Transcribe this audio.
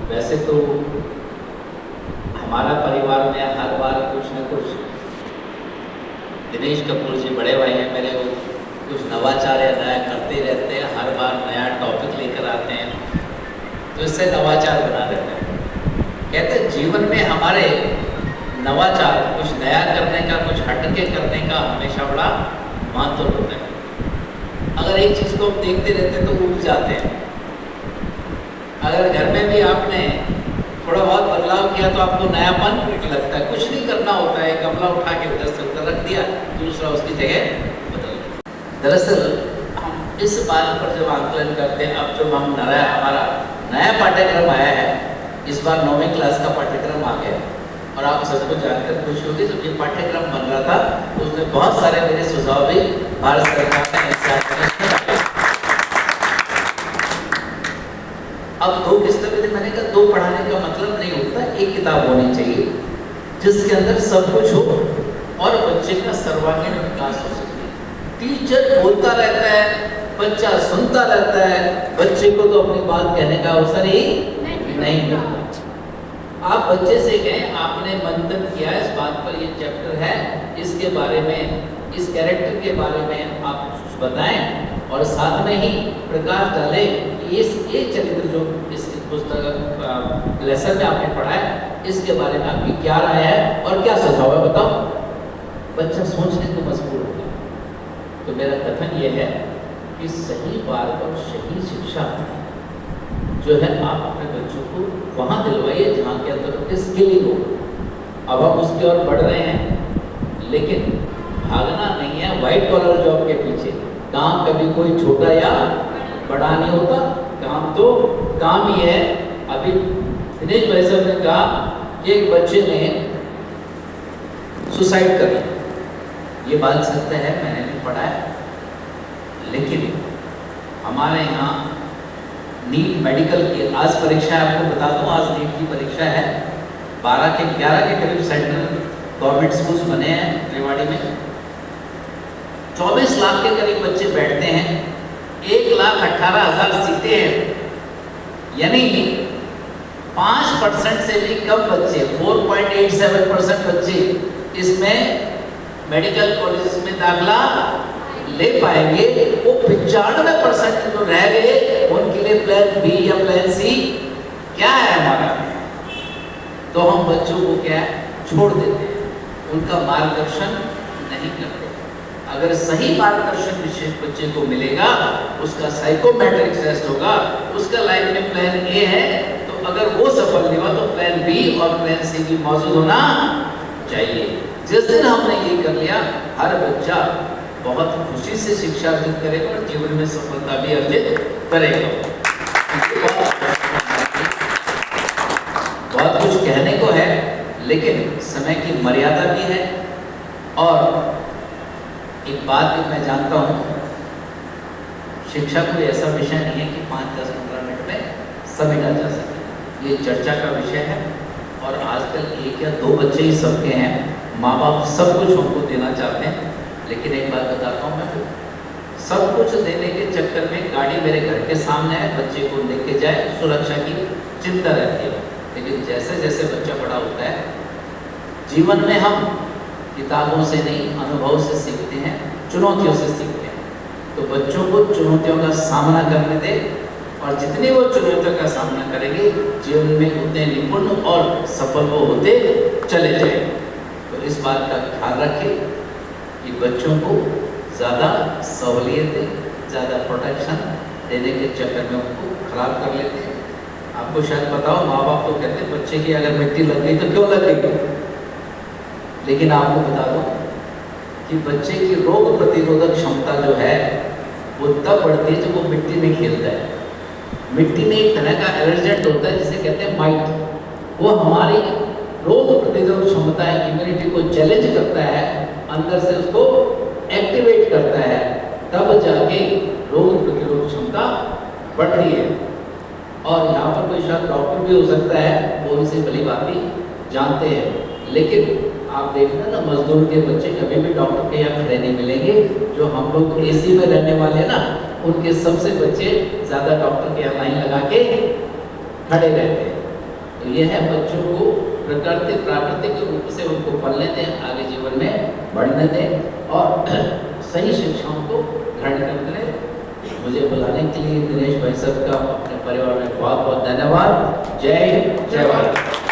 वैसे तो हमारा परिवार में हर बार कुछ न कुछ, दिनेश कपूर जी बड़े भाई हैं मेरे, वो कुछ नवाचार या नया करते रहते हैं, हर बार नया टॉपिक लेकर आते हैं, तो इससे नवाचार बना रहते हैं। कहते हैं जीवन में हमारे नवाचार, कुछ नया करने का, कुछ हटके करने का हमेशा बड़ा महत्व होता है। अगर एक चीज़ को हम देखते रहते हैं तो उब जाते हैं। अगर घर में भी आपने थोड़ा बहुत बदलाव किया तो आपको नयापन लगता है। कुछ नहीं करना होता है, गमला उठा के उधर से उधर रख दिया, दूसरा उसकी जगह बदल दिया। दरअसल हम इस बात पर जब आकलन करते हैं, अब जो हम हमारा नया पाठ्यक्रम आया है, इस बार 9वीं क्लास का पाठ्यक्रम आ गया और आप सबको जानकर खुशी होगी। जब ये पाठ्यक्रम बन रहा था तो उसमें बहुत सारे मेरे सुझाव भी भारत सरकार ने अब 2 किताबें थे, मैंने कहा 2 पढ़ाने का मतलब नहीं होता, एक किताब होनी चाहिए जिसके अंदर सब कुछ हो और बच्चे का सर्वांगीण विकास हो सके। टीचर बोलता रहता है, बच्चा सुनता रहता है, बच्चे को तो अपनी बात कहने का अवसर ही नहीं मिलता। आप बच्चे से कहें आपने मंथन किया इस बात पर, ये चैप्टर है, इसके बारे में, इस कैरेक्टर के बारे में आप कुछ बताएं और साथ में ही प्रकाश डालें कि ये चरित्र जो इस पुस्तक लेसन में आपने पढ़ा है, इसके बारे में आपकी क्या राय है और क्या सुझाव है, बताओ। बच्चा सोचने को मजबूर होगा। तो मेरा कथन ये है कि सही मार्ग और सही शिक्षा जो है आप अपने बच्चों को वहाँ दिलवाइए जहाँ के अंदर उनके स्किलिंग हो। अब हम उसकी ओर बढ़ रहे हैं, लेकिन भागना नहीं है व्हाइट कॉलर जॉब के पीछे। काम कभी कोई छोटा या बड़ा नहीं होता, काम तो काम ही है। अभी दिनेश भाई साहब ने कहा कि एक बच्चे ने सुसाइड कर लिया। ये बात सत्य है, मैंने भी पढ़ा है, लेकिन हमारे यहाँ नीट मेडिकल की आज परीक्षा है, आपको बता दूं, आज नीट की परीक्षा है। 12 के 11 के करीब सेंट्रल गवर्नमेंट स्कूल्स बने हैं रेवाड़ी में। 24 लाख के करीब बच्चे बैठते हैं, 1,18,000 सीटें हैं, यानी 5% से भी कम बच्चे, 4.87% बच्चे इसमें मेडिकल कॉलेज में दाखिला ले पाएंगे। वो 95% जो रह गए उनके लिए प्लान बी या प्लान सी क्या है हमारा। तो हम बच्चों को क्या है छोड़ देते हैं, उनका मार्गदर्शन नहीं करते। अगर सही मार्गदर्शन विशेष बच्चे को मिलेगा, उसका साइकोमेट्रिक टेस्ट होगा, उसका लाइफ में प्लान ए है, तो अगर वो सफल नहीं हुआ तो प्लान बी और प्लान सी भी मौजूद होना चाहिए। जिस दिन हमने ये कर लिया, हर बच्चा बहुत खुशी से शिक्षा अर्जित करेगा और जीवन में सफलता भी अर्जित करेगा। बहुत कुछ कहने को है, लेकिन समय की मर्यादा भी है। और एक बात भी मैं जानता हूँ, शिक्षा कोई ऐसा विषय नहीं है कि 5, 10, 15 मिनट में समेटा जा सके। ये चर्चा का विषय है और आजकल 1 या 2 बच्चे ही सबके हैं। माँ बाप सब कुछ हमको देना चाहते हैं, लेकिन एक बात बताता हूँ मैं, सब कुछ देने के चक्कर में गाड़ी मेरे घर के सामने है, बच्चे को लेके जाए, सुरक्षा की चिंता रहती है। लेकिन जैसे जैसे बच्चा बड़ा होता है, जीवन में हम किताबों से नहीं, अनुभव से सीखते हैं, चुनौतियों से सीखते हैं। तो बच्चों को चुनौतियों का सामना करने दें, और जितनी वो चुनौतियों का सामना करेंगे, जीवन में उतने निपुण और सफल वो होते चले जाएंगे। तो इस बात का ख्याल रखें कि बच्चों को ज़्यादा सहूलियतें, ज़्यादा प्रोटेक्शन देने के चक्कर में उनको खराब कर लेते हैं। आपको शायद बताओ, माँ बाप तो कहते हैं बच्चे की अगर मिट्टी लग गई तो क्यों लग गई, लेकिन आपको बता दो कि बच्चे की रोग प्रतिरोधक क्षमता जो है वो तब बढ़ती है जब वो मिट्टी में खेलता है। मिट्टी में एक तरह का एलर्जेंट होता है जिसे कहते हैं माइट। वो हमारी रोग प्रतिरोधक क्षमता है, इम्यूनिटी को चैलेंज करता है, अंदर से उसको एक्टिवेट करता है, तब जाके रोग प्रतिरोधक क्षमता बढ़ती है। और यहाँ पर कोई शायद डॉक्टर भी हो सकता है, वो इसे भली बात जानते हैं, लेकिन आप देखना ना, मजदूर के बच्चे कभी भी डॉक्टर के यहाँ खड़े नहीं मिलेंगे। जो हम लोग एसी में रहने वाले हैं ना, उनके सबसे बच्चे ज़्यादा डॉक्टर के यहाँ लाइन लगा के खड़े रहते हैं। तो यह है बच्चों को प्राकृतिक रूप से उनको पढ़ने दें, आगे जीवन में बढ़ने दें और सही शिक्षाओं को ग्रहण करने दें। मुझे बुलाने के लिए दिनेश भाई साहब का अपने परिवार में बहुत बहुत धन्यवाद। जय हिंद, जय भारत।